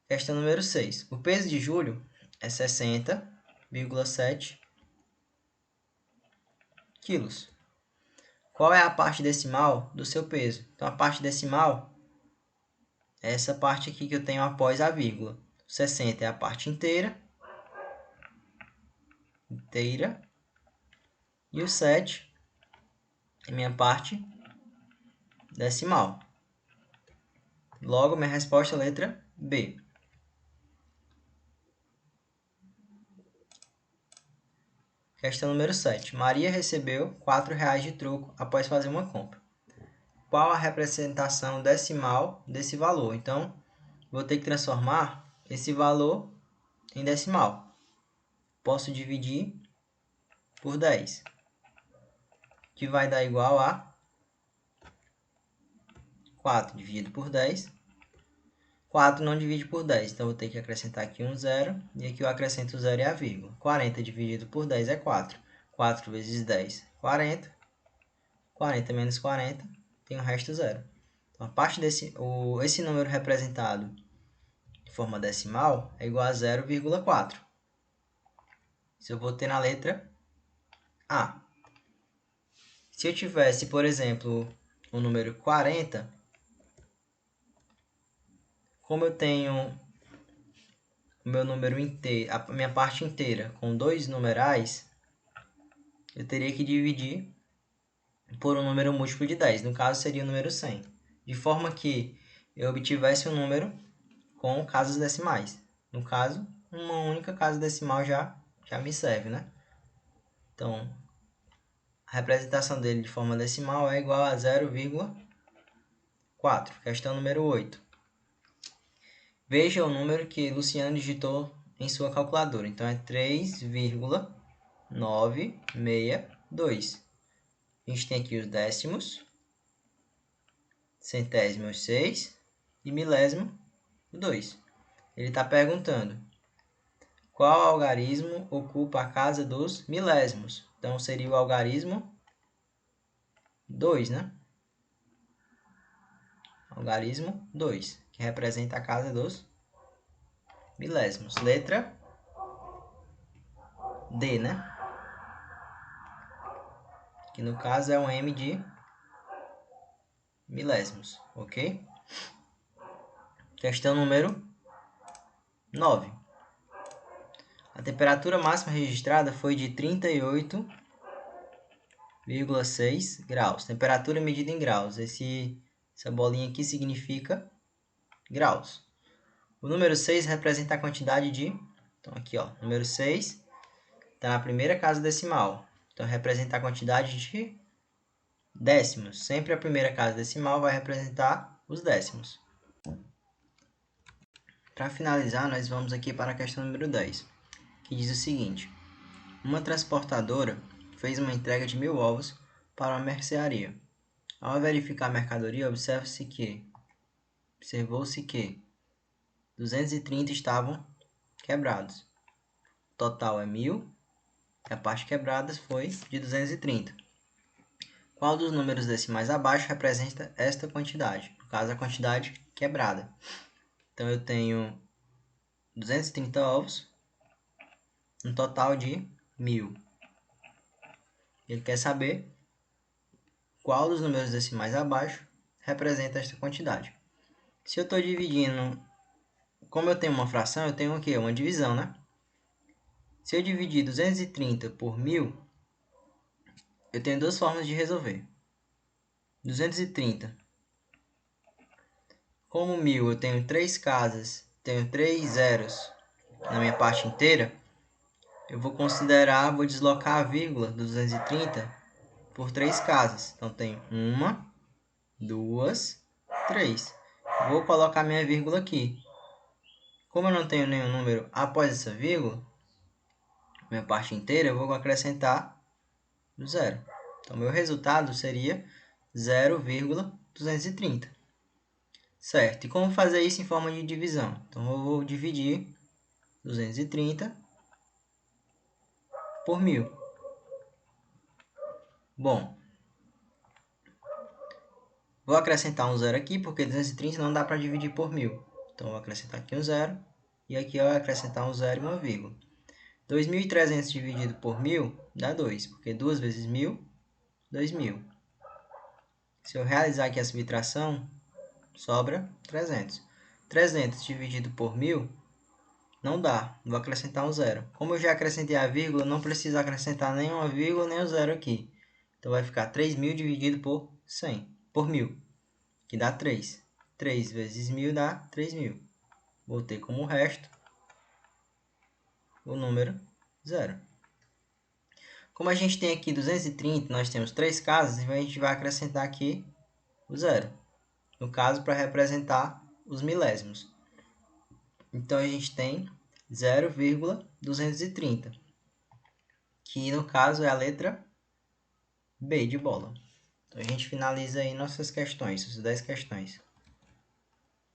Questão número 6. O peso de Júlio é 60,7 quilos. Qual é a parte decimal do seu peso? Então, a parte decimal é essa parte aqui que eu tenho após a vírgula. 60 é a parte inteira. E o 7 é minha parte decimal. Logo, minha resposta é a letra B. Questão número 7. Maria recebeu R$ 4,00 de troco após fazer uma compra. Qual a representação decimal desse valor? Então, vou ter que transformar esse valor em decimal. Posso dividir por 10, que vai dar igual a 4 dividido por 10. 4 não divide por 10, então vou ter que acrescentar aqui um zero, e aqui eu acrescento o zero e a vírgula. 40 dividido por 10 é 4. 4 vezes 10, 40. 40 menos 40, tem o resto zero. Então, a parte esse número representado de forma decimal é igual a 0,4. Isso eu vou ter na letra A. Se eu tivesse, por exemplo, o número 40, como eu tenho o meu número inteiro, a minha parte inteira com dois numerais, eu teria que dividir por um número múltiplo de 10. No caso, seria o número 100. De forma que eu obtivesse um número com casas decimais. No caso, uma única casa decimal já me serve, né? Então, a representação dele de forma decimal é igual a 0,4. Questão número 8. Veja o número que Luciano digitou em sua calculadora. Então, é 3,962. A gente tem aqui os décimos, centésimos 6 e milésimo 2. Ele está perguntando qual algarismo ocupa a casa dos milésimos. Então, seria o algarismo 2, né? Algarismo 2, que representa a casa dos milésimos. Letra D, né? Que no caso é um M de milésimos, ok? Questão número 9. A temperatura máxima registrada foi de 38,6 graus. Temperatura medida em graus. Essa bolinha aqui significa graus. O número 6 representa a quantidade de... Então, aqui, ó, número 6 está na primeira casa decimal. Então, representa a quantidade de décimos. Sempre a primeira casa decimal vai representar os décimos. Para finalizar, nós vamos aqui para a questão número 10, que diz o seguinte. Uma transportadora fez uma entrega de 1.000 ovos para uma mercearia. Ao verificar a mercadoria, observou-se que 230 estavam quebrados. O total é 1.000 e a parte quebrada foi de 230. Qual dos números decimais abaixo representa esta quantidade? No caso, a quantidade quebrada. Então, eu tenho 230 ovos, um total de 1.000. Ele quer saber qual dos números decimais abaixo representa esta quantidade. Se eu estou dividindo, como eu tenho uma fração, eu tenho o quê? Uma divisão, né? Se eu dividir 230 por 1.000, eu tenho duas formas de resolver. 230. Como 1.000 eu tenho 3 casas, tenho 3 zeros na minha parte inteira, eu vou deslocar a vírgula do 230 por 3 casas. Então, tem 1, 2, 3. Vou colocar minha vírgula aqui. Como eu não tenho nenhum número após essa vírgula, minha parte inteira, eu vou acrescentar o zero. Então, meu resultado seria 0,230. Certo, e como fazer isso em forma de divisão? Então, eu vou dividir 230 por 1.000. Bom, vou acrescentar um zero aqui, porque 230 não dá para dividir por 1.000. Então, eu vou acrescentar aqui um zero. E aqui eu vou acrescentar um zero e uma vírgula. 2.300 dividido por 1.000 dá 2, porque 2 vezes 1.000, 2.000. Se eu realizar aqui a subtração, sobra 300. 300 dividido por 1.000 não dá, vou acrescentar um zero. Como eu já acrescentei a vírgula, não preciso acrescentar nenhuma vírgula nem o zero aqui. Então vai ficar 3.000 dividido por 100, por 1.000, que dá 3. 3 vezes 1.000 dá 3.000. Vou ter como resto o número 0. Como a gente tem aqui 230, nós temos 3 casas, então a gente vai acrescentar aqui o 0. No caso, para representar os milésimos. Então, a gente tem 0,230, que no caso é a letra B de bola. Então, a gente finaliza aí nossas questões, essas 10 questões.